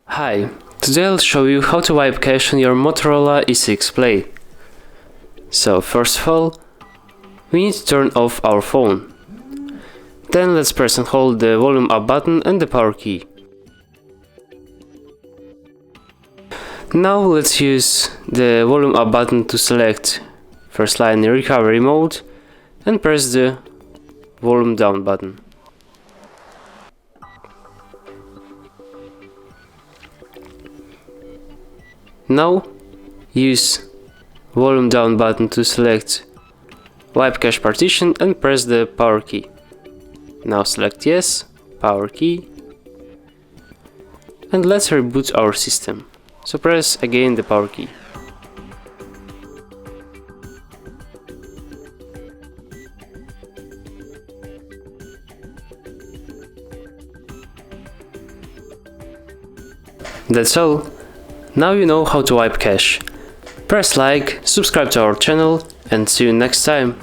Hi, today I'll show you how to wipe cache on your Motorola E6 Play. So first of all, we need to turn off our phone. Then let's press and hold the volume up button and the power key. Now let's use the volume up button to select first line recovery mode and press the volume down button. Now use volume down button to select wipe cache partition and press the power key. Now select yes, power key, and let's reboot our system. So press again the power key. That's all. Now you know how to wipe cache. Press like, subscribe to our channel, and see you next time.